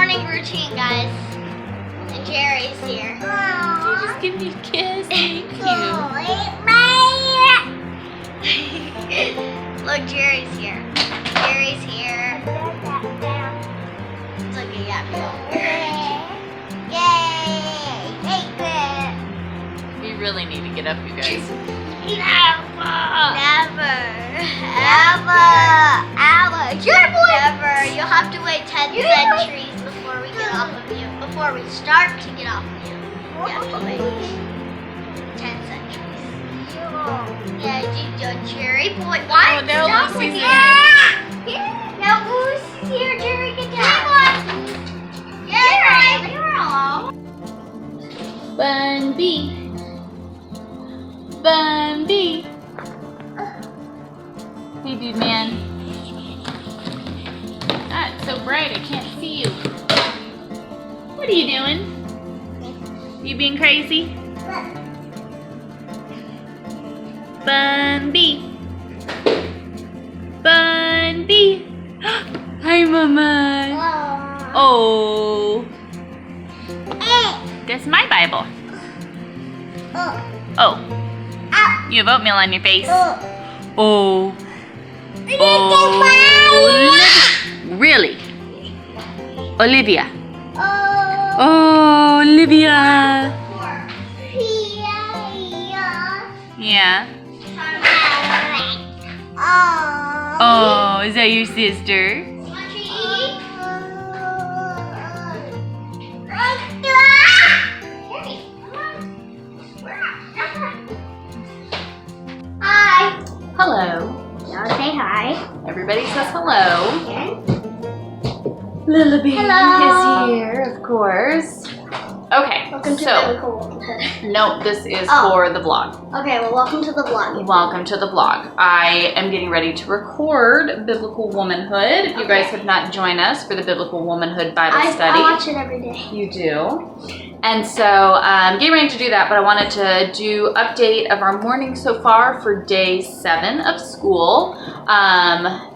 morning routine, guys. And Jerry's here. You just give me a kiss. Thank you. Look, Jerry's here. Jerry's here. He's looking at me. Yay! We really need to get up, you guys. Never. Never. You'll have to wait 10 centuries before we get off of you. Before we start to get off of you. You have to wait 10 centuries. Yeah, Jerry boy. Why? Oh, now Lucy's in. Now Lucy's here. Jerry, get down. Jerry, leave her alone. Bun B. Bun B. Hey, dude, man. Ah, it's so bright, I can't see you. What are you doing? You being crazy? Bun B. Bun B. Hi, Mama. Oh. That's my Bible. Oh. You have oatmeal on your face. Oh. Oh. Really? Olivia. Oh, Olivia. Yeah. Oh, is that your sister? Hi. Hello. Now say hi. Everybody says hello. Lillaby is here, of course. Okay, Welcome to so Biblical Womanhood. no, this is for the vlog. Okay, well, welcome to the vlog. Welcome to the vlog. I am getting ready to record Biblical Womanhood. If you guys have not joined us for the Biblical Womanhood Bible study. I watch it every day. You do. And so getting ready to do that, but I wanted to do update of our morning so far for day 7 of school.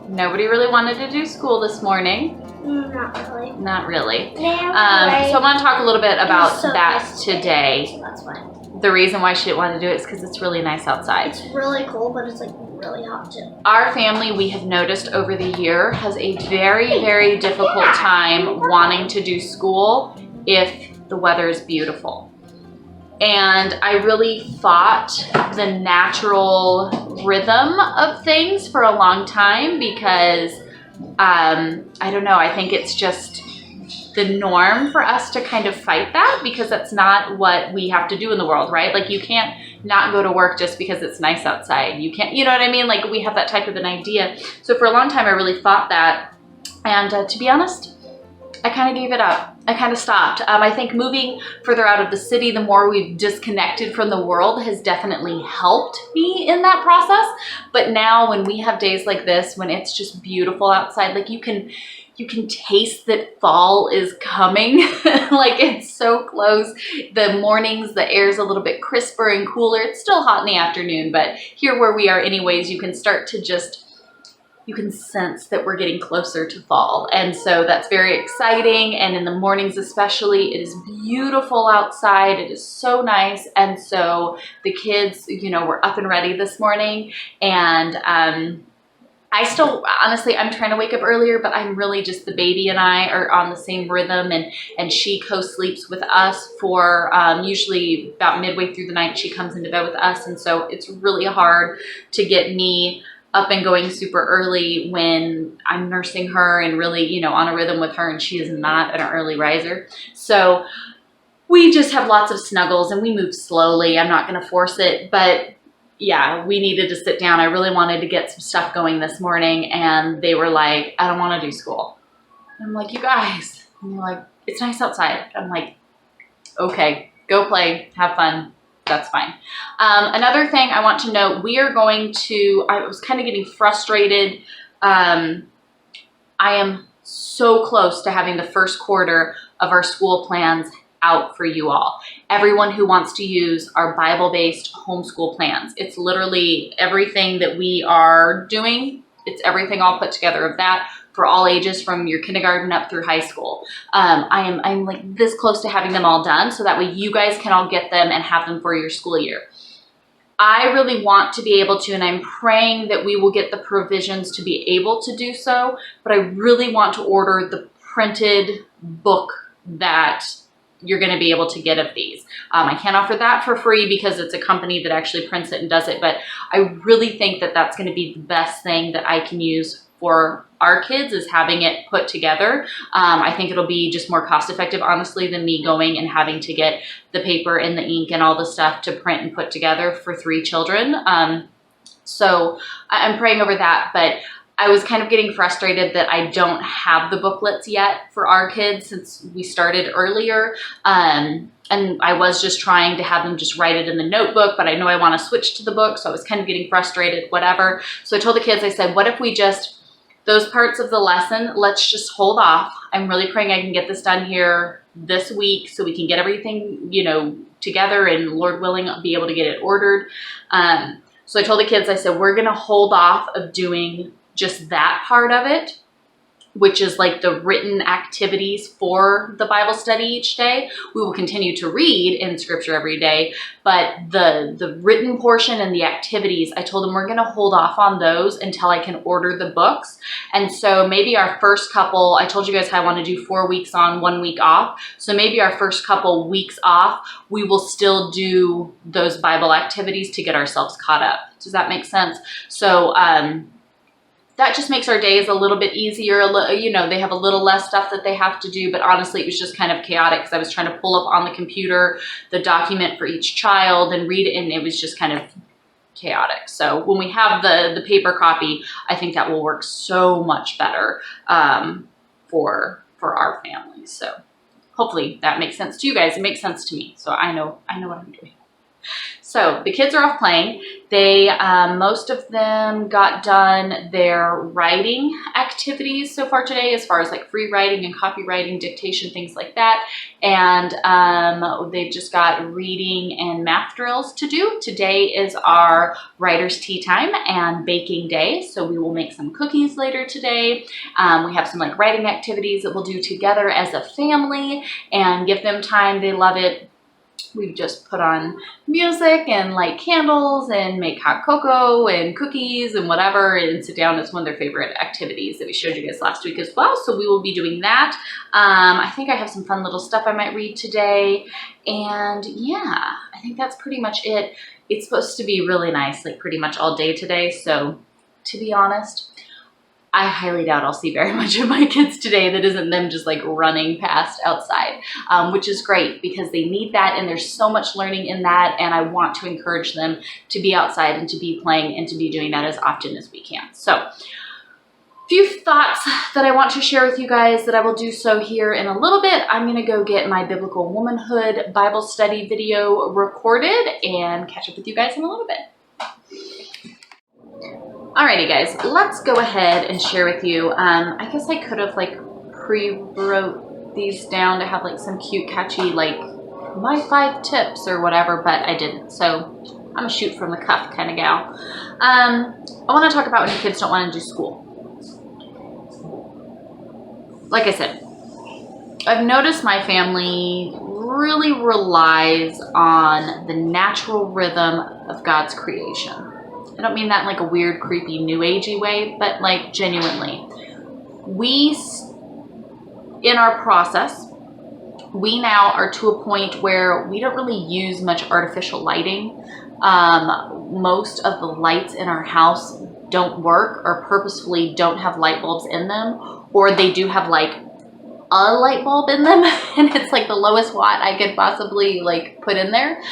Nobody really wanted to do school this morning. Not really. Not really. So Yeah, I want to talk a little bit about so that nice today. That's why. The reason why she didn't want to do it is because it's really nice outside. It's really cool, but it's like really hot too. Our family, we have noticed over the year, has a very, very difficult time wanting to do school if the weather is beautiful. And I really fought the natural rhythm of things for a long time because I don't know, I think it's just the norm for us to kind of fight that because that's not what we have to do in the world, right? Like you can't not go to work just because it's nice outside. You can't, you know what I mean? Like we have that type of an idea. So for a long time, I really fought that. And to be honest, I kind of gave it up. I kind of stopped. I think moving further out of the city, the more we've disconnected from the world has definitely helped me in that process. But now when we have days like this, when it's just beautiful outside, like you can taste that fall is coming. Like it's so close. The mornings, the air's a little bit crisper and cooler. It's still hot in the afternoon, but here where we are anyways, you can start to just, you can sense that we're getting closer to fall. And so that's very exciting. And in the mornings especially, it is beautiful outside. It is so nice. And so the kids, you know, were up and ready this morning. And I still, honestly, I'm trying to wake up earlier, but I'm really just, the baby and I are on the same rhythm, and she co-sleeps with us for usually about midway through the night, she comes into bed with us. And so it's really hard to get me up and going super early when I'm nursing her and really, you know, on a rhythm with her, and she is not an early riser. So we just have lots of snuggles and we move slowly. I'm not going to force it, but yeah, we needed to sit down. I really wanted to get some stuff going this morning, and they were like, I don't want to do school. And I'm like, you guys. And they're like, it's nice outside. I'm like, okay, go play, have fun. That's fine. Another thing I want to note, we are going to, I was kind of getting frustrated. I am so close to having the first quarter of our school plans out for you all. Everyone who wants to use our Bible-based homeschool plans. It's literally everything that we are doing. It's everything all put together of that for all ages from your kindergarten up through high school. I'm like this close to having them all done, so that way you guys can all get them and have them for your school year. I really want to be able to, and I'm praying that we will get the provisions to be able to do so, but I really want to order the printed book that you're going to be able to get of these. I can't offer that for free because it's a company that actually prints it and does it, but I really think that that's going to be the best thing that I can use for our kids, is having it put together. I think it'll be just more cost effective, honestly, than me going and having to get the paper and the ink and all the stuff to print and put together for 3 children. So I'm praying over that, but I was kind of getting frustrated that I don't have the booklets yet for our kids since we started earlier. And I was just trying to have them just write it in the notebook, but I know I want to switch to the book. So I was kind of getting frustrated, whatever. So I told the kids, I said, what if we just, those parts of the lesson, let's just hold off. I'm really praying I can get this done here this week so we can get everything, you know, together and Lord willing, I'll be able to get it ordered. So I told the kids, I said, we're going to hold off of doing just that part of it, which is like the written activities for the Bible study each day. We will continue to read in scripture every day, but the written portion and the activities, I told them we're going to hold off on those until I can order the books. And so maybe our first couple, I told you guys how I want to do 4 weeks on, 1 week off. So maybe our first couple weeks off, we will still do those Bible activities to get ourselves caught up. Does that make sense? So, that just makes our days a little bit easier. You know, they have a little less stuff that they have to do, but honestly, it was just kind of chaotic because I was trying to pull up on the computer the document for each child and read it, and it was just kind of chaotic. So when we have the paper copy, I think that will work so much better for our family. So hopefully that makes sense to you guys. It makes sense to me. So I know what I'm doing. So the kids are off playing. They, most of them got done their writing activities so far today, as far as like free writing and copywriting, dictation, things like that. And they've just got reading and math drills to do. Today is our writer's tea time and baking day. So we will make some cookies later today. We have some like writing activities that we'll do together as a family and give them time. They love it. We've just put on music and light candles and make hot cocoa and cookies and whatever and sit down. It's one of their favorite activities that we showed you guys last week as well. So we will be doing that. I think I have some fun little stuff I might read today. And yeah, I think that's pretty much it. It's supposed to be really nice, like pretty much all day today. So to be honest, I highly doubt I'll see very much of my kids today that isn't them just like running past outside, which is great because they need that and there's so much learning in that, and I want to encourage them to be outside and to be playing and to be doing that as often as we can. So a few thoughts that I want to share with you guys that I will do so here in a little bit. I'm going to go get my Biblical Womanhood Bible study video recorded and catch up with you guys in a little bit. Alrighty guys, let's go ahead and share with you. I guess I could have like pre-wrote these down to have like some cute, catchy, like my 5 tips or whatever, but I didn't. So I'm a shoot from the cuff kind of gal. I want to talk about when your kids don't want to do school. Like I said, I've noticed my family really relies on the natural rhythm of God's creation. I don't mean that in like a weird, creepy, new agey way, but like genuinely. In our process, we now are to a point where we don't really use much artificial lighting. Most of the lights in our house don't work or purposefully don't have light bulbs in them, or they do have like a light bulb in them and it's like the lowest watt I could possibly like put in there.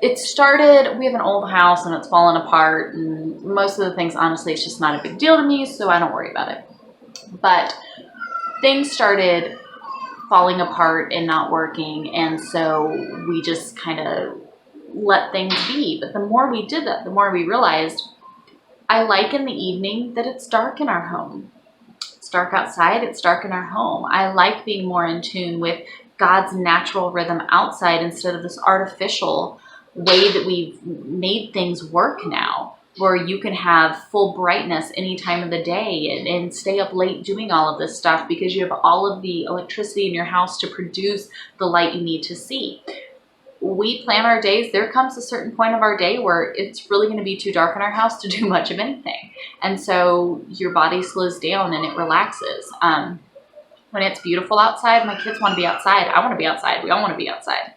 It started, we have an old house and it's fallen apart, and most of the things, honestly, it's just not a big deal to me, so I don't worry about it. But things started falling apart and not working, and so we just kind of let things be. But the more we did that, the more we realized, I like in the evening that it's dark in our home. It's dark outside, it's dark in our home. I like being more in tune with God's natural rhythm outside instead of this artificial way that we've made things work now. where you can have full brightness any time of the day and stay up late doing all of this stuff because you have all of the electricity in your house to produce the light you need to see. We plan our days. There comes a certain point of our day where it's really going to be too dark in our house to do much of anything. And so your body slows down and it relaxes. When it's beautiful outside, my kids want to be outside. I want to be outside. We all want to be outside.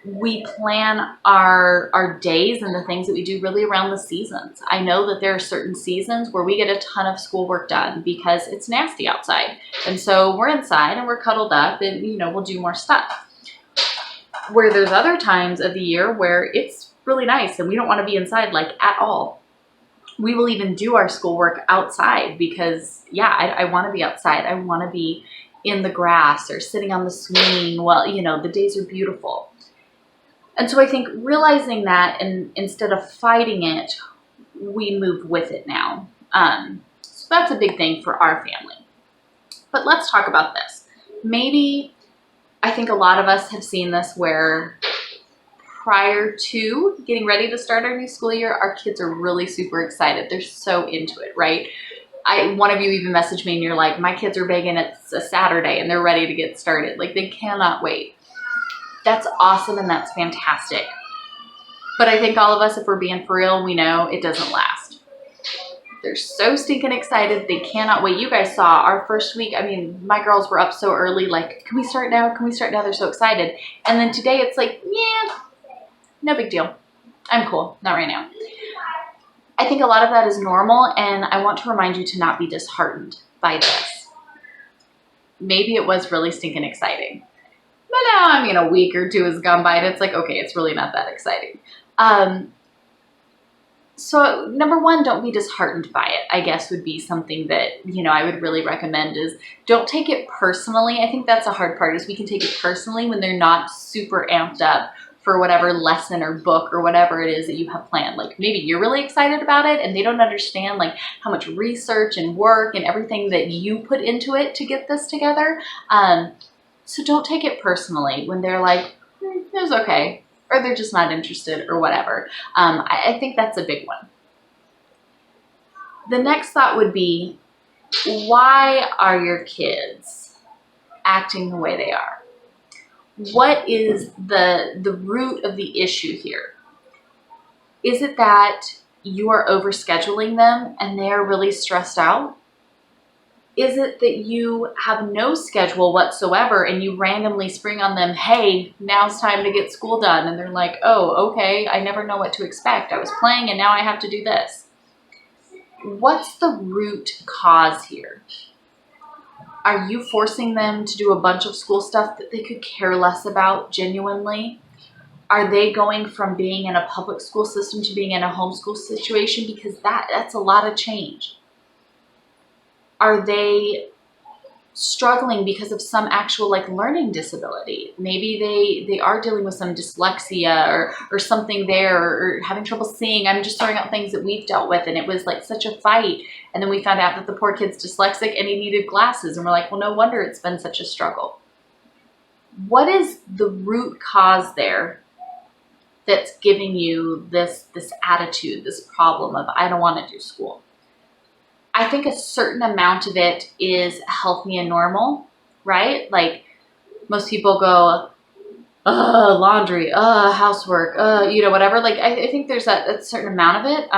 We plan our days and the things that we do really around the seasons. I know that there are certain seasons where we get a ton of schoolwork done because it's nasty outside. And so we're inside and we're cuddled up and, we'll do more stuff. Where there's other times of the year where it's really nice and we don't want to be inside like at all. We will even do our schoolwork outside because, I want to be outside. I want to be in the grass or sitting on the swing while, the days are beautiful. And so I think realizing that and instead of fighting it, we move with it now. So that's a big thing for our family. But let's talk about this. Maybe I think a lot of us have seen this where prior to getting ready to start our new school year, our kids are really super excited. They're so into it, right? One of you even messaged me and you're like, my kids are big and it's a Saturday and they're ready to get started. Like they cannot wait. That's awesome and that's fantastic. But I think all of us, if we're being for real, we know it doesn't last. They're so stinking excited. They cannot wait. You guys saw our first week. I mean, my girls were up so early, like, can we start now? Can we start now? They're so excited. And then today it's like, no big deal. I'm cool. Not right now. I think a lot of that is normal. And I want to remind you to not be disheartened by this. Maybe it was really stinking exciting. But now, a week or two has gone by and it's like, okay, it's really not that exciting. So number one, don't be disheartened by it, I guess would be something that, I would really recommend is don't take it personally. I think that's a hard part is we can take it personally when they're not super amped up for whatever lesson or book or whatever it is that you have planned. Like maybe you're really excited about it and they don't understand like how much research and work and everything that you put into it to get this together. So don't take it personally when they're like, it was okay, or they're just not interested or whatever. I think that's a big one. The next thought would be, why are your kids acting the way they are? What is the root of the issue here? Is it that you are overscheduling them and they are really stressed out? Is it that you have no schedule whatsoever and you randomly spring on them, hey, now's time to get school done. And they're like, oh, okay, I never know what to expect. I was playing and now I have to do this. What's the root cause here? Are you forcing them to do a bunch of school stuff that they could care less about genuinely? Are they going from being in a public school system to being in a homeschool situation? Because that's a lot of change. Are they struggling because of some actual learning disability? Maybe they are dealing with some dyslexia or something there or having trouble seeing. I'm just throwing out things that we've dealt with and it was such a fight. And then we found out that the poor kid's dyslexic and he needed glasses. And we're like, well, no wonder it's been such a struggle. What is the root cause there that's giving you this attitude, this problem of I don't want to do school? I think a certain amount of it is healthy and normal, right? Like most people go, laundry, housework, whatever. I think there's a certain amount of it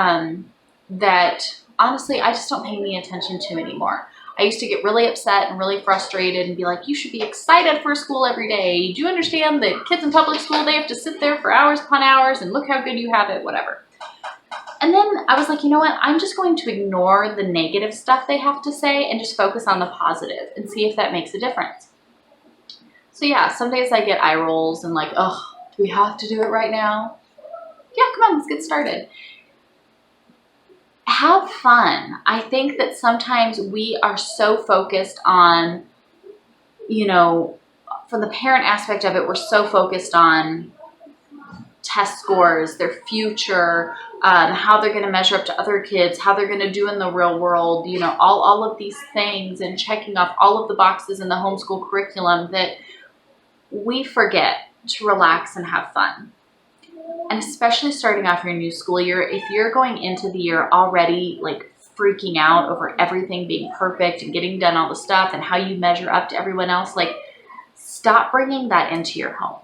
that honestly, I just don't pay any attention to anymore. I used to get really upset and really frustrated and be like, you should be excited for school every day. Do you understand that kids in public school, they have to sit there for hours upon hours and look how good you have it, whatever. And then I was like, you know what? I'm just going to ignore the negative stuff they have to say and just focus on the positive and see if that makes a difference. So yeah, some days I get eye rolls and like, oh, do we have to do it right now? Yeah, come on, let's get started. Have fun. I think that sometimes we are so focused on, from the parent aspect of it, we're so focused on test scores, their future, how they're going to measure up to other kids, how they're going to do in the real world, all of these things and checking off all of the boxes in the homeschool curriculum that we forget to relax and have fun. And especially starting off your new school year, if you're going into the year already like freaking out over everything being perfect and getting done all the stuff and how you measure up to everyone else, like stop bringing that into your home.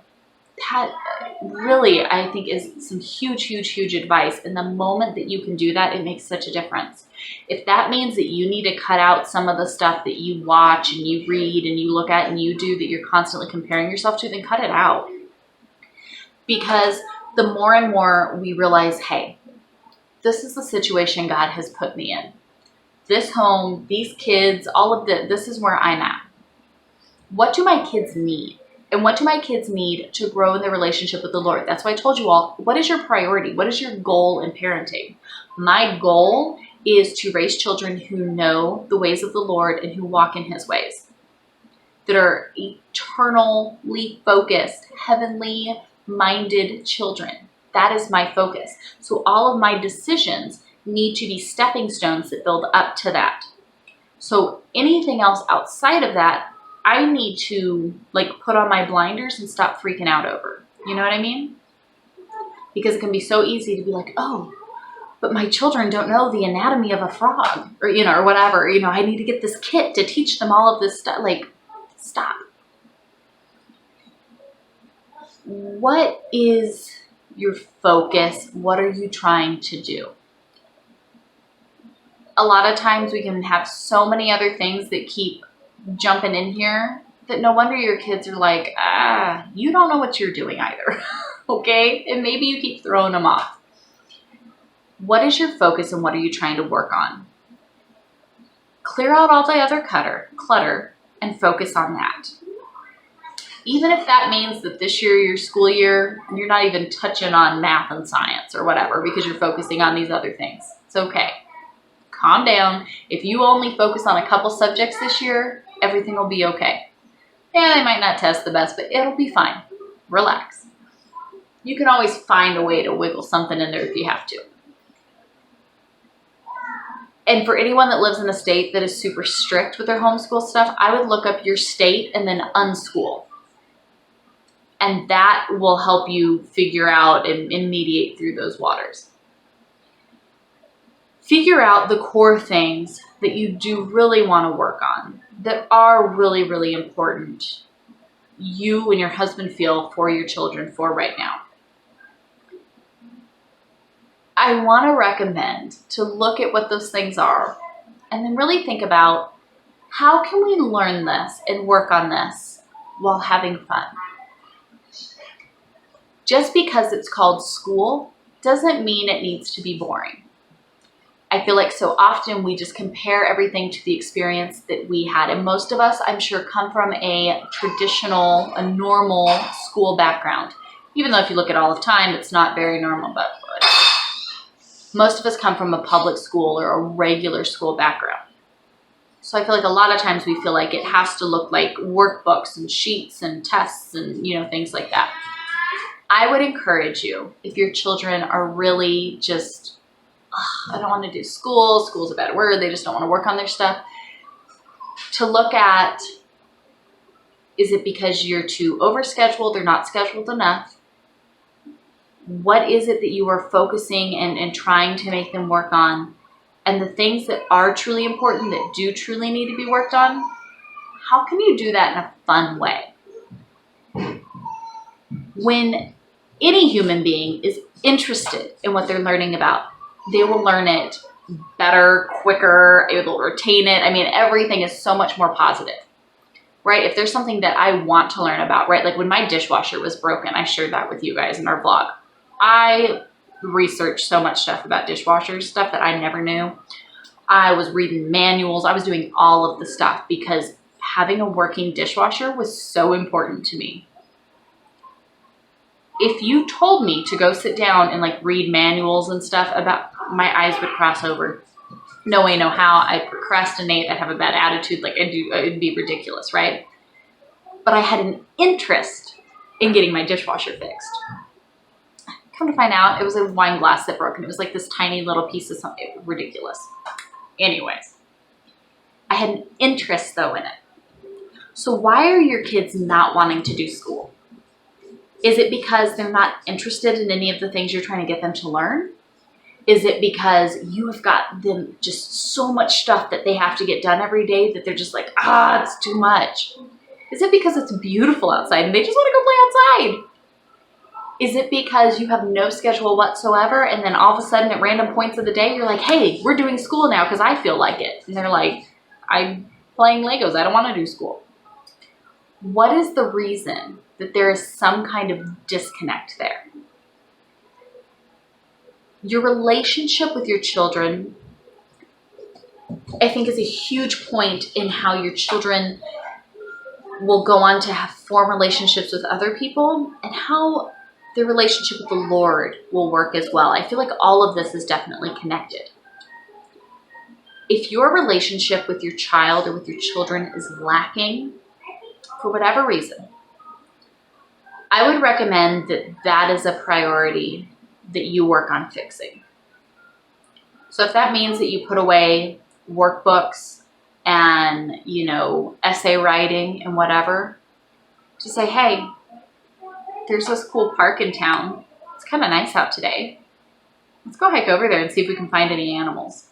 That really, I think, is some huge, huge, huge advice. And the moment that you can do that, it makes such a difference. If that means that you need to cut out some of the stuff that you watch and you read and you look at and you do that you're constantly comparing yourself to, then cut it out. Because the more and more we realize, hey, this is the situation God has put me in. This home, these kids, all of this is where I'm at. What do my kids need? And what do my kids need to grow in their relationship with the Lord? That's why I told you all, what is your priority? What is your goal in parenting? My goal is to raise children who know the ways of the Lord and who walk in his ways, that are eternally focused, heavenly minded children. That is my focus. So all of my decisions need to be stepping stones that build up to that. So anything else outside of that, I need to like put on my blinders and stop freaking out over. You know what I mean? Because it can be so easy to be like, oh, but my children don't know the anatomy of a frog, or, you know, or whatever. You know, I need to get this kit to teach them all of this stuff. Like, stop. What is your focus? What are you trying to do? A lot of times we can have so many other things that keep jumping in here that no wonder your kids are like, you don't know what you're doing either. Okay? And maybe you keep throwing them off. What is your focus and what are you trying to work on? Clear out all the other clutter and focus on that. Even if that means that this year, your school year, you're not even touching on math and science or whatever because you're focusing on these other things. It's okay. Calm down. If you only focus on a couple subjects this year, everything will be okay. Yeah, they might not test the best, but it'll be fine. Relax. You can always find a way to wiggle something in there if you have to. And for anyone that lives in a state that is super strict with their homeschool stuff, I would look up your state and then unschool. And that will help you figure out and mediate through those waters. Figure out the core things that you do really want to work on, that are really, really important you and your husband feel for your children for right now. I want to recommend to look at what those things are and then really think about how can we learn this and work on this while having fun. Just because it's called school doesn't mean it needs to be boring. I feel like so often we just compare everything to the experience that we had. And most of us, I'm sure, come from a traditional, a normal school background. Even though if you look at all of time, it's not very normal, but whatever. Most of us come from a public school or a regular school background. So I feel like a lot of times we feel like it has to look like workbooks and sheets and tests and, you know, things like that. I would encourage you, if your children are really just, I don't want to do school, school's a bad word, they just don't want to work on their stuff, to look at, is it because you're too overscheduled or not scheduled enough? What is it that you are focusing and trying to make them work on? And the things that are truly important, that do truly need to be worked on, how can you do that in a fun way? When any human being is interested in what they're learning about, they will learn it better, quicker, it will retain it. I mean, everything is so much more positive, right? If there's something that I want to learn about, right? Like when my dishwasher was broken, I shared that with you guys in our vlog. I researched so much stuff about dishwashers, stuff that I never knew. I was reading manuals. I was doing all of the stuff because having a working dishwasher was so important to me. If you told me to go sit down and like read manuals and stuff about, my eyes would cross over. No way, no how. I'd procrastinate. I'd have a bad attitude. Like it'd be ridiculous, right? But I had an interest in getting my dishwasher fixed. Come to find out, it was a wine glass that broke and it was like this tiny little piece of something. Ridiculous. Anyways, I had an interest though in it. So why are your kids not wanting to do school? Is it because they're not interested in any of the things you're trying to get them to learn? Is it because you have got them just so much stuff that they have to get done every day that they're just like, it's too much? Is it because it's beautiful outside and they just want to go play outside? Is it because you have no schedule whatsoever and then all of a sudden at random points of the day, you're like, hey, we're doing school now because I feel like it. And they're like, I'm playing Legos. I don't want to do school. What is the reason that there is some kind of disconnect there? Your relationship with your children, I think, is a huge point in how your children will go on to form relationships with other people and how their relationship with the Lord will work as well. I feel like all of this is definitely connected. If your relationship with your child or with your children is lacking for whatever reason, I would recommend that that is a priority that you work on fixing. So if that means that you put away workbooks and, essay writing and whatever, just say, hey, there's this cool park in town. It's kind of nice out today. Let's go hike over there and see if we can find any animals.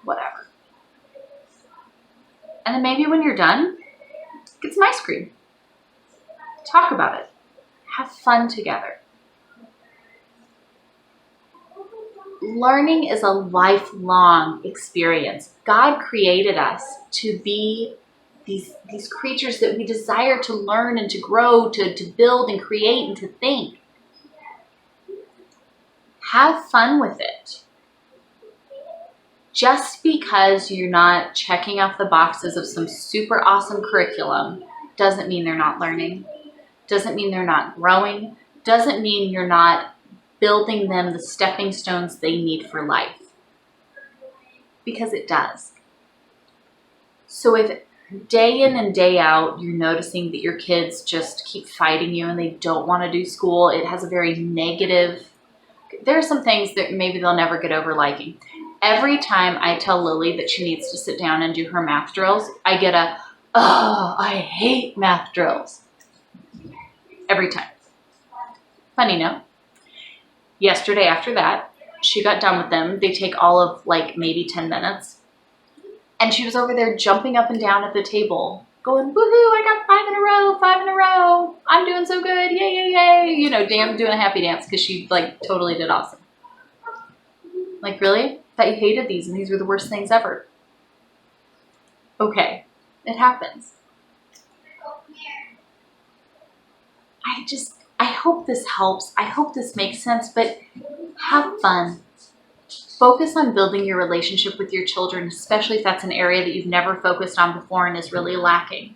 Whatever. And then maybe when you're done, get some ice cream. Talk about it. Have fun together. Learning is a lifelong experience. God created us to be these creatures that we desire to learn and to grow, to build and create and to think. Have fun with it. Just because you're not checking off the boxes of some super awesome curriculum doesn't mean they're not learning. Doesn't mean they're not growing. Doesn't mean you're not building them the stepping stones they need for life. Because it does. So if day in and day out, you're noticing that your kids just keep fighting you and they don't want to do school, it has a very negative, there are some things that maybe they'll never get over Every time I tell Lily that she needs to sit down and do her math drills, I get I hate math drills. Every time. Funny note, yesterday after that, she got done with them. They take all of maybe 10 minutes. And she was over there jumping up and down at the table, going, woohoo, I got 5 in a row. I'm doing so good. Yay, yay, yay. Doing a happy dance because she totally did awesome. Really? Thought you hated these and these were the worst things ever. Okay, it happens. I hope this helps. I hope this makes sense, but have fun. Focus on building your relationship with your children, especially if that's an area that you've never focused on before and is really lacking.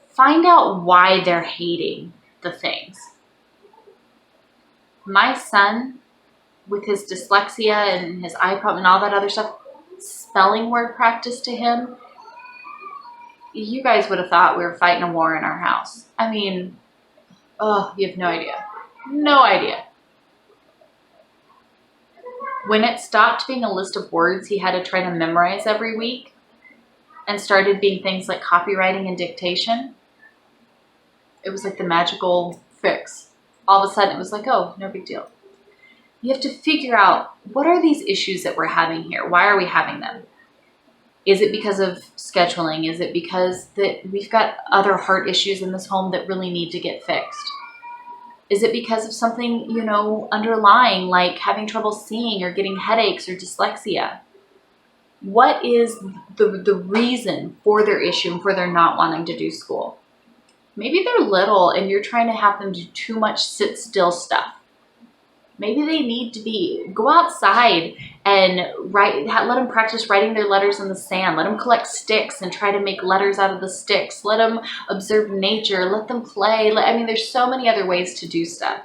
Find out why they're hating the things. My son, with his dyslexia and his eye problem and all that other stuff, spelling word practice to him, you guys would have thought we were fighting a war in our house. You have no idea. No idea. When it stopped being a list of words he had to try to memorize every week and started being things like copywriting and dictation, it was like the magical fix. All of a sudden it was no big deal. You have to figure out, what are these issues that we're having here? Why are we having them? Is it because of scheduling? Is it because that we've got other heart issues in this home that really need to get fixed? Is it because of something, underlying, like having trouble seeing or getting headaches or dyslexia? What is the reason for their issue and for their not wanting to do school? Maybe they're little and you're trying to have them do too much sit still stuff. Maybe they need to go outside and let them practice writing their letters in the sand. Let them collect sticks and try to make letters out of the sticks. Let them observe nature. Let them play. There's so many other ways to do stuff.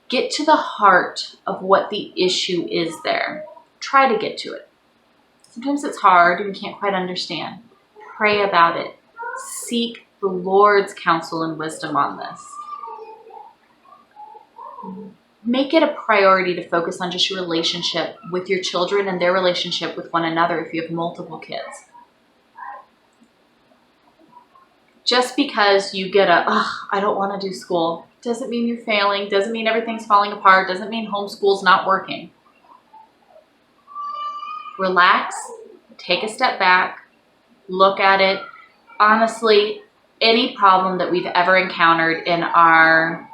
Get to the heart of what the issue is there. Try to get to it. Sometimes it's hard and you can't quite understand. Pray about it. Seek the Lord's counsel and wisdom on this. Make it a priority to focus on just your relationship with your children and their relationship with one another if you have multiple kids. Just because you get I don't want to do school, doesn't mean you're failing, doesn't mean everything's falling apart, doesn't mean homeschool's not working. Relax, take a step back, look at it. Honestly, any problem that we've ever encountered in our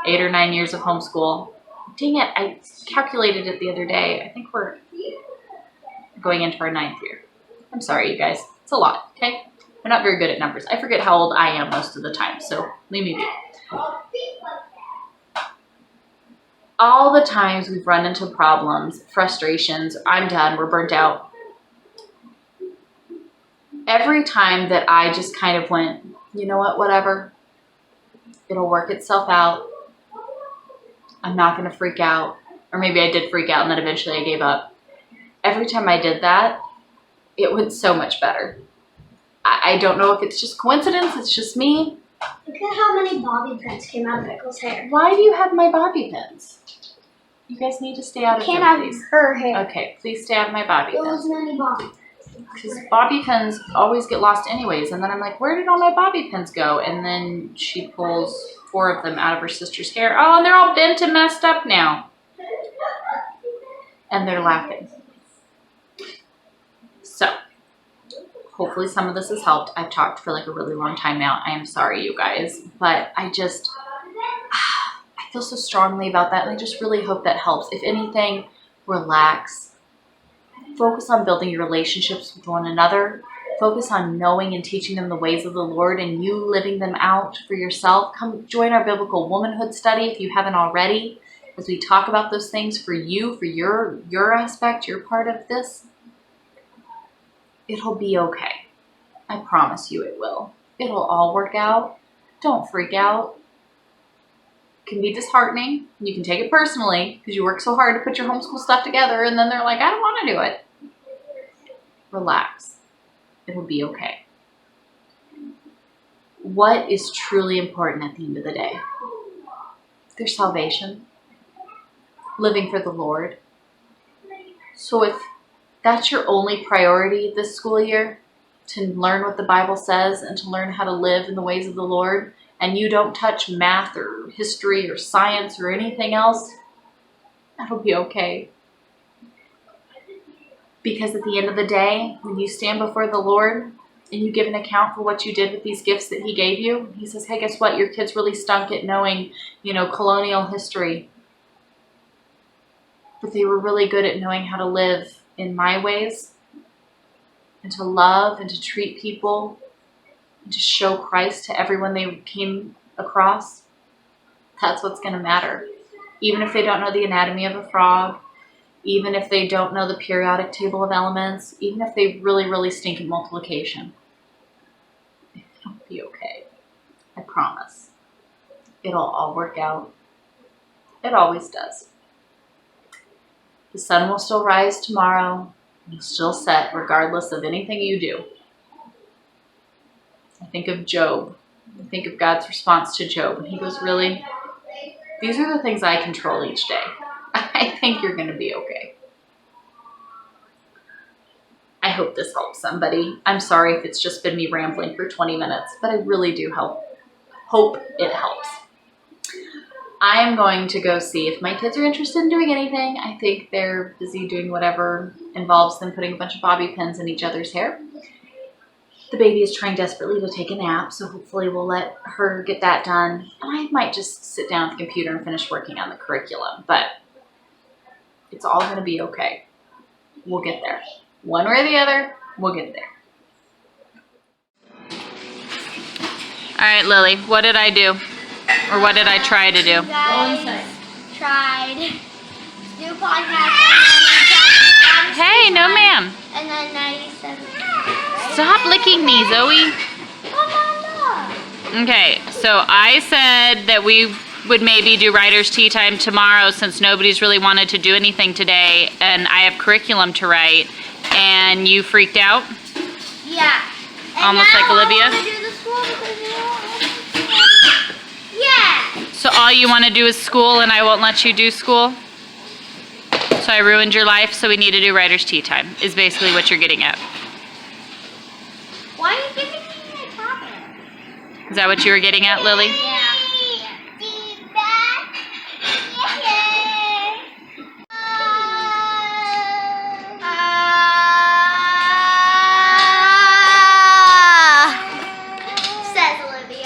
8 or 9 years of homeschool, dang it, I calculated it the other day. I think we're going into our 9th year. I'm sorry, you guys. It's a lot, okay? I'm not very good at numbers. I forget how old I am most of the time, so leave me be. All the times we've run into problems, frustrations, I'm done, we're burnt out. Every time that I just kind of went, you know what, whatever, it'll work itself out. I'm not going to freak out. Or maybe I did freak out and then eventually I gave up. Every time I did that, it went so much better. I don't know if it's just coincidence, it's just me. Look at how many bobby pins came out of Pickle's hair. Why do you have my bobby pins? You guys need to stay out of them, Can't have please. her hair. Okay, please stay out of my bobby pins. Those many bobby pins. Because bobby pins always get lost anyways. And then I'm like, where did all my bobby pins go? And then she pulls 4 of them out of her sister's hair. Oh, and they're all bent and messed up now. And they're laughing. So, hopefully some of this has helped. I've talked for like a really long time now. I am sorry, you guys. But I feel so strongly about that. And I just really hope that helps. If anything, relax. Focus on building your relationships with one another. Focus on knowing and teaching them the ways of the Lord and you living them out for yourself. Come join our biblical womanhood study if you haven't already, as we talk about those things for you, for your aspect, your part of this. It'll be okay. I promise you it will. It'll all work out. Don't freak out. It can be disheartening. You can take it personally because you work so hard to put your homeschool stuff together and then they're like, I don't want to do it. Relax. It'll be okay. What is truly important at the end of the day? Their salvation. Living for the Lord. So if that's your only priority this school year, to learn what the Bible says and to learn how to live in the ways of the Lord, and you don't touch math or history or science or anything else, that'll be okay. Because at the end of the day, when you stand before the Lord and you give an account for what you did with these gifts that He gave you, He says, hey, guess what? Your kids really stunk at knowing, colonial history. But they were really good at knowing how to live in my ways and to love and to treat people and to show Christ to everyone they came across. That's what's going to matter. Even if they don't know the anatomy of a frog, even if they don't know the periodic table of elements, even if they really, really stink at multiplication, it'll be okay. I promise. It'll all work out. It always does. The sun will still rise tomorrow. You'll still set regardless of anything you do. I think of Job. I think of God's response to Job. And He goes, really? These are the things I control each day. I think you're going to be okay. I hope this helps somebody. I'm sorry if it's just been me rambling for 20 minutes, but I really do hope it helps. I am going to go see if my kids are interested in doing anything. I think they're busy doing whatever involves them putting a bunch of bobby pins in each other's hair. The baby is trying desperately to take a nap, so hopefully we'll let her get that done. And I might just sit down at the computer and finish working on the curriculum, but it's all going to be okay. We'll get there. One way or the other, we'll get there. All right, Lily, what did I do? Or what did I try to do? You guys tried to do a podcast and then we tried to Hey, no ma'am. And then now you said, Stop licking me, Zoe. Mama. Okay, so I said that we would maybe do writer's tea time tomorrow since nobody's really wanted to do anything today and I have curriculum to write and you freaked out? Yeah. And Almost now like Olivia? I want to do the school because you don't want to. Yeah. So all you want to do is school and I won't let you do school? So I ruined your life, so we need to do writer's tea time, is basically what you're getting at. Why are you giving me my tablet? Is that what you were getting at, Lily? Yeah.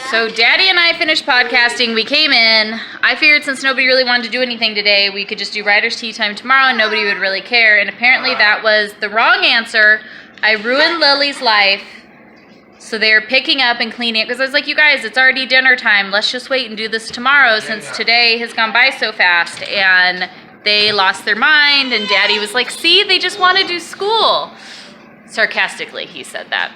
So Daddy and I finished podcasting. We came in. I figured since nobody really wanted to do anything today, we could just do writer's tea time tomorrow and nobody would really care. And apparently that was the wrong answer. I ruined Lily's life. So they're picking up and cleaning it because I was like, you guys, it's already dinner time. Let's just wait and do this tomorrow since today has gone by so fast. And they lost their mind and Daddy was like, see, they just want to do school. Sarcastically, he said that.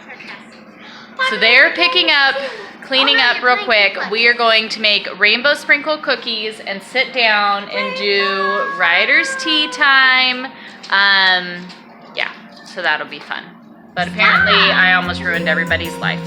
So they're picking up, cleaning up real quick. We are going to make rainbow sprinkle cookies and sit down and do writer's tea time. Yeah, so that'll be fun. But apparently I almost ruined everybody's life.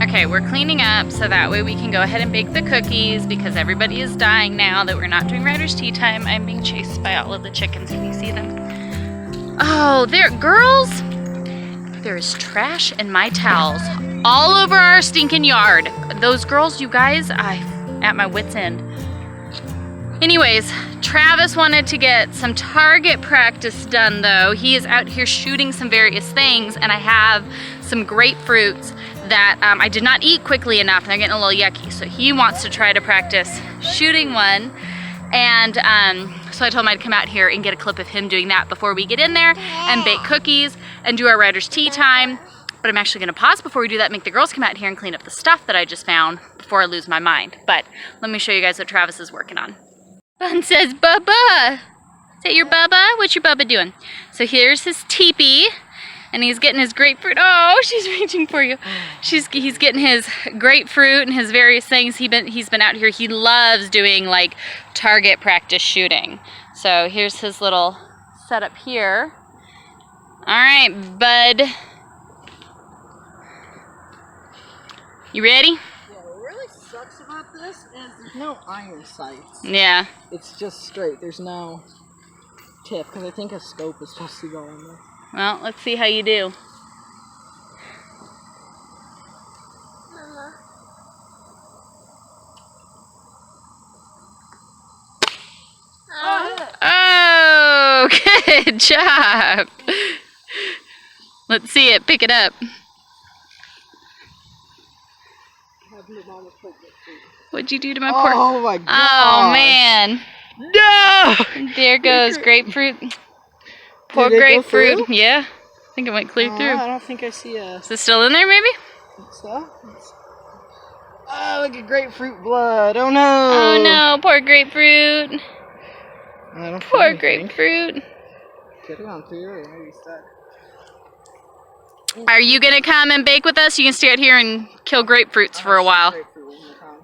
Okay, we're cleaning up so that way we can go ahead and bake the cookies because everybody is dying now that we're not doing writer's tea time. I'm being chased by all of the chickens. Can you see them? Oh, there, girls! There is trash in my towels all over our stinking yard. Those girls, you guys, I'm at my wit's end. Anyways, Travis wanted to get some target practice done though. He is out here shooting some various things and I have some grapefruits that I did not eat quickly enough and they're getting a little yucky. So he wants to try to practice shooting one. And so I told him I'd come out here and get a clip of him doing that before we get in there and bake cookies and do our writer's tea time. But I'm actually gonna pause before we do that and make the girls come out here and clean up the stuff that I just found before I lose my mind. But let me show you guys what Travis is working on. Bun says, Bubba. Is that your Bubba? What's your Bubba doing? So here's his teepee. And he's getting his grapefruit. Oh, she's reaching for you. He's getting his grapefruit and his various things. He's been out here. He loves doing like target practice shooting. So here's his little setup here. All right, bud. You ready? Yeah, what really sucks about this is there's no iron sights. Yeah. It's just straight. There's no tip because I think a scope is supposed to go in there. Well, let's see how you do. Oh, good job. Let's see it. Pick it up. What'd you do to my pork? Oh my god. Oh man. No! There goes grapefruit. Poor grapefruit. Yeah. I think it went clear through. I don't think I see a... Is it still in there maybe? So? Oh, look at grapefruit blood. Oh no. Oh no, poor grapefruit. I don't Poor grapefruit. Could have gone through or maybe stuck. Are you going to come and bake with us? You can stay out here and kill grapefruits for a while.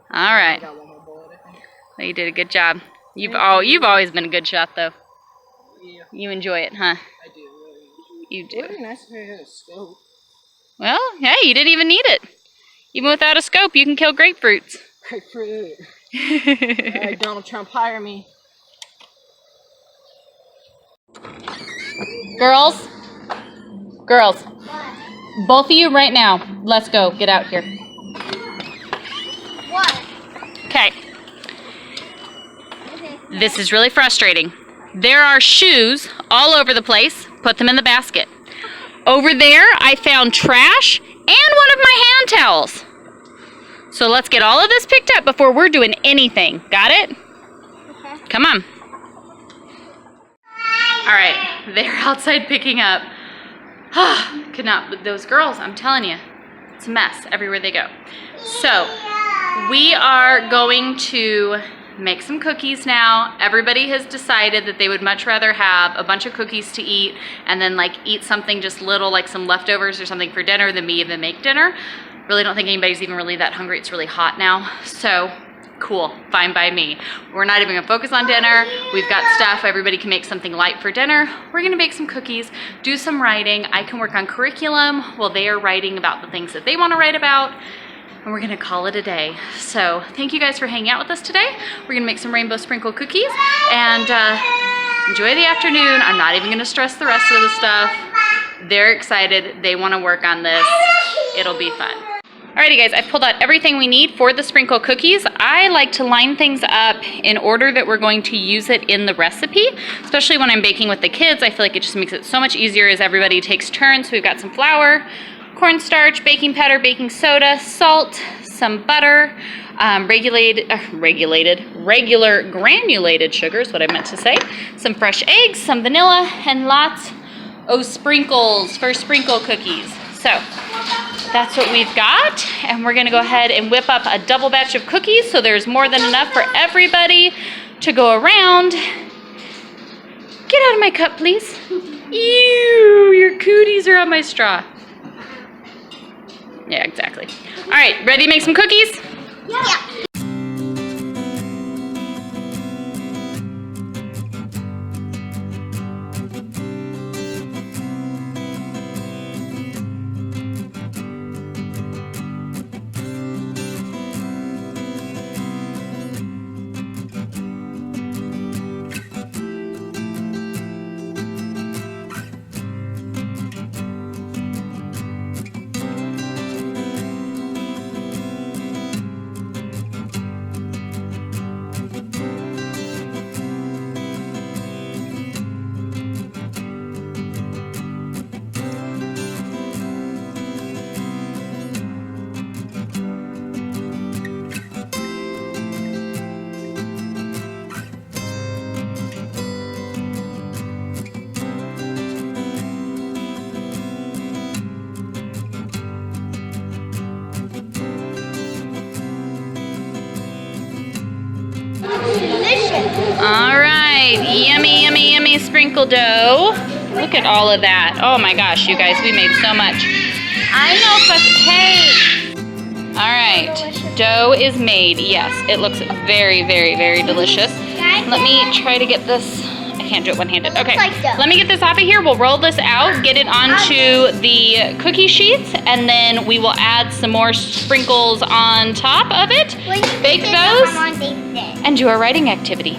All right. Well, you did a good job. You've always been a good shot though. Yeah. You enjoy it, huh? I do. You do. It would be nice if I had a scope. Well, hey, you didn't even need it. Even without a scope, you can kill grapefruits. Grapefruit. Alright, Donald Trump, hire me. Girls, both of you right now, let's go. Get out here. What? Okay. This is really frustrating. There are shoes all over the place. Put them in the basket. Over there, I found trash and one of my hand towels. So let's get all of this picked up before we're doing anything. Got it? Okay. Come on. All right, they're outside picking up. Could not, with those girls, I'm telling you, it's a mess everywhere they go. So we are going to make some cookies now. Everybody has decided that they would much rather have a bunch of cookies to eat and then like eat something just little, like some leftovers or something for dinner than me even make dinner. Really don't think anybody's even really that hungry. It's really hot now. So Cool, fine by me. We're not even gonna focus on dinner. We've got stuff, everybody can make something light for dinner. We're gonna bake some cookies, do some writing. I can work on curriculum while they are writing about the things that they wanna write about, and we're gonna call it a day. So thank you guys for hanging out with us today. We're gonna make some rainbow sprinkle cookies and enjoy the afternoon. I'm not even gonna stress the rest of the stuff. They're excited, they wanna work on this. It'll be fun. Alrighty guys, I've pulled out everything we need for the sprinkle cookies. I like to line things up in order that we're going to use it in the recipe, especially when I'm baking with the kids. I feel like it just makes it so much easier as everybody takes turns. So we've got some flour, cornstarch, baking powder, baking soda, salt, some butter, regular granulated sugar is what I meant to say, some fresh eggs, some vanilla, and lots of sprinkles for sprinkle cookies. So that's what we've got, and we're gonna go ahead and whip up a double batch of cookies so there's more than enough for everybody to go around. Get out of my cup, please. Ew, your cooties are on my straw. Yeah, exactly. All right, ready to make some cookies? Yeah. Delicious. All right, yummy, yummy, yummy sprinkle dough. Look at all of that. Oh my gosh, you guys, we made so much. I know, but hey. All right, dough is made. Yes, it looks very, very, very delicious. Let me try to get this. I can't do it one-handed. Okay, let me get this off of here. We'll roll this out, get it onto the cookie sheets, and then we will add some more sprinkles on top of it. Bake those, and do our writing activity.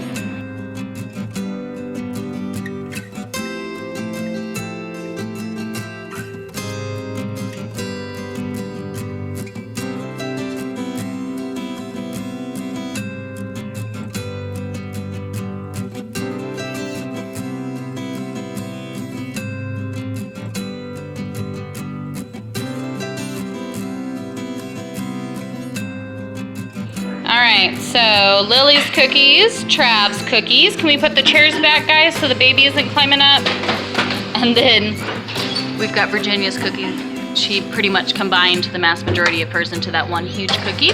Alright, so Lily's cookies, Trav's cookies. Can we put the chairs back, guys, so the baby isn't climbing up? And then we've got Virginia's cookie. She pretty much combined the mass majority of hers into that one huge cookie.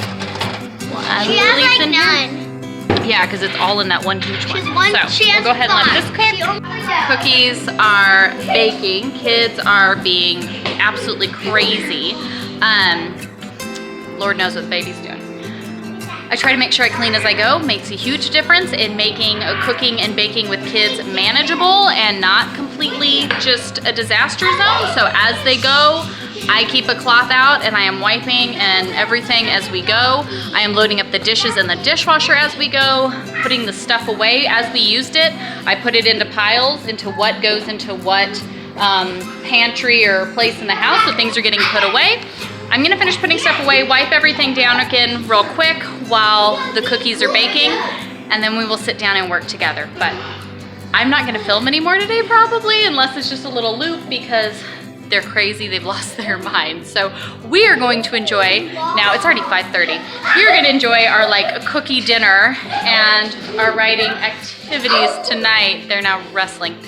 We'll add She has Lily's like in none. here. Yeah, because it's all in that one huge one. She So has we'll go ahead and let this cook. She only does. Cookies are baking. Kids are being absolutely crazy. Lord knows what the baby's doing. I try to make sure I clean as I go. Makes a huge difference in making cooking and baking with kids manageable and not completely just a disaster zone. So as they go, I keep a cloth out and I am wiping and everything as we go. I am loading up the dishes in the dishwasher as we go, putting the stuff away as we used it. I put it into piles, into what goes into what pantry or place in the house, so things are getting put away. I'm gonna finish putting stuff away, wipe everything down again real quick while the cookies are baking, and then we will sit down and work together. But I'm not gonna film anymore today probably, unless it's just a little loop, because they're crazy, they've lost their minds. So we are going to enjoy, now it's already 5:30, we are gonna enjoy our like cookie dinner and our writing activities tonight. They're now wrestling.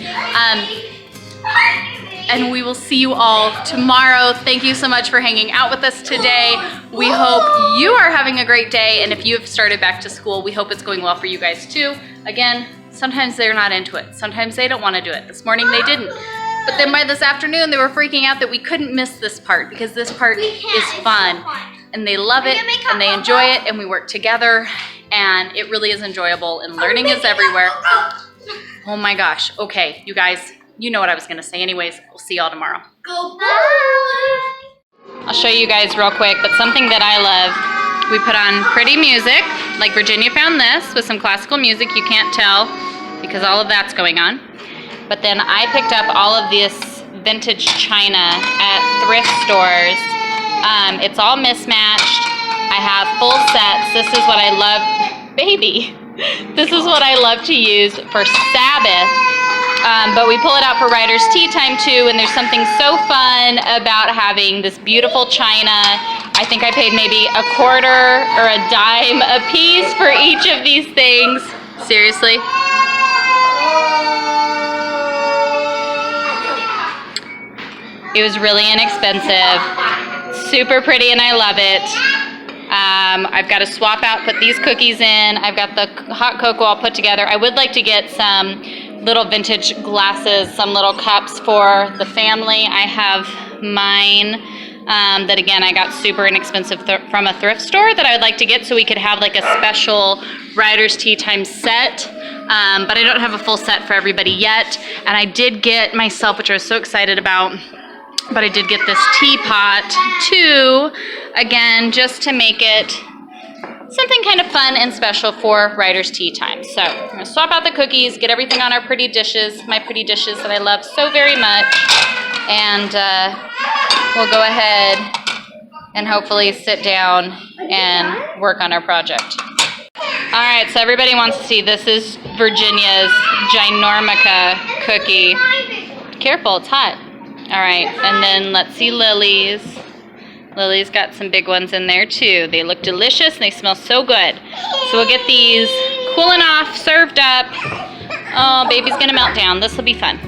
And we will see you all tomorrow. Thank you so much for hanging out with us today. We hope you are having a great day, and if you have started back to school, we hope it's going well for you guys too. Again, sometimes they're not into it. Sometimes they don't want to do it. This morning they didn't. But then by this afternoon, they were freaking out that we couldn't miss this part, because this part is fun. And they love it, and they enjoy it, and we work together. and it really is enjoyable, and learning is everywhere. Oh my gosh. Okay, you guys, you know what I was gonna say. Anyways, we'll see y'all tomorrow. I'll show you guys real quick, but something that I love, we put on pretty music, like Virginia found this with some classical music. You can't tell because all of that's going on. But then I picked up all of this vintage china at thrift stores. It's all mismatched. I have full sets. This is what I love, baby. This is what I love to use for Sabbath. But we pull it out for Writer's Tea Time too, and there's something so fun about having this beautiful china. I think I paid maybe a quarter or a dime a piece for each of these things. Seriously. It was really inexpensive, super pretty, and I love it. I've got to swap out, put these cookies in. I've got the hot cocoa all put together. I would like to get some little vintage glasses, some little cups for the family. I have mine that, again, I got super inexpensive from a thrift store that I would like to get so we could have like a special Writer's Tea Time set. But I don't have a full set for everybody yet. And I did get myself, which I was so excited about, but I did get this teapot too, again, just to make it something kind of fun and special for Writer's Tea Time. So I'm gonna swap out the cookies, get everything on our pretty dishes, my pretty dishes that I love so very much, and we'll go ahead and hopefully sit down and work on our project. All right, so everybody wants to see, this is Virginia's Ginormica cookie. Careful, it's hot. All right, and then let's see Lily's. Lily's got some big ones in there too. They look delicious and they smell so good. So we'll get these cooling off, served up. Oh, baby's gonna melt down. This will be fun.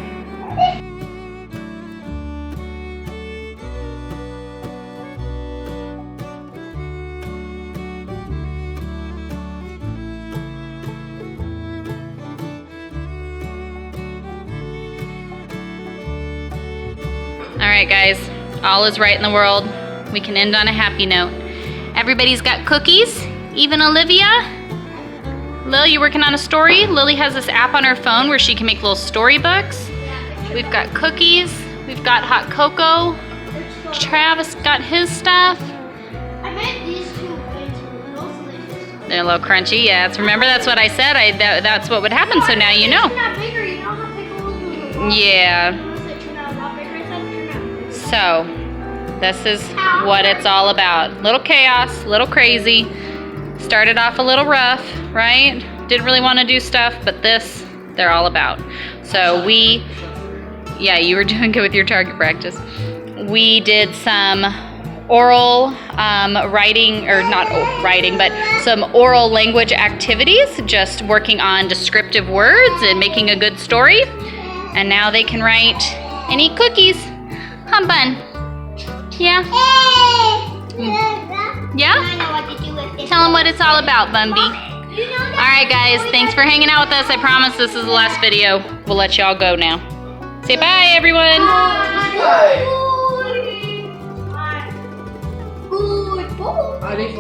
All right, guys, all is right in the world. We can end on a happy note. Everybody's got cookies, even Olivia. Lil, you working on a story? Lily has this app on her phone where she can make little storybooks. We've got cookies. We've got hot cocoa. Travis got his stuff. I made these two way too little, so they just... They're a little crunchy, yes. Remember, that's what I said. That's what would happen, so now you know. Not bigger, you know how big a little Yeah. So, this is what it's all about. Little chaos, little crazy. Started off a little rough, right? Didn't really want to do stuff, but this, they're all about. So yeah, you were doing good with your target practice. We did some oral writing, or not writing, but some oral language activities, just working on descriptive words and making a good story. And now they can write and eat cookies. Huh, Bun? Yeah? Yeah? I know what to do with this. Tell them what it's all about, Bumby. Alright, guys. Thanks for hanging out with us. I promise this is the last video. We'll let y'all go now. Say bye, everyone. Good boy. I think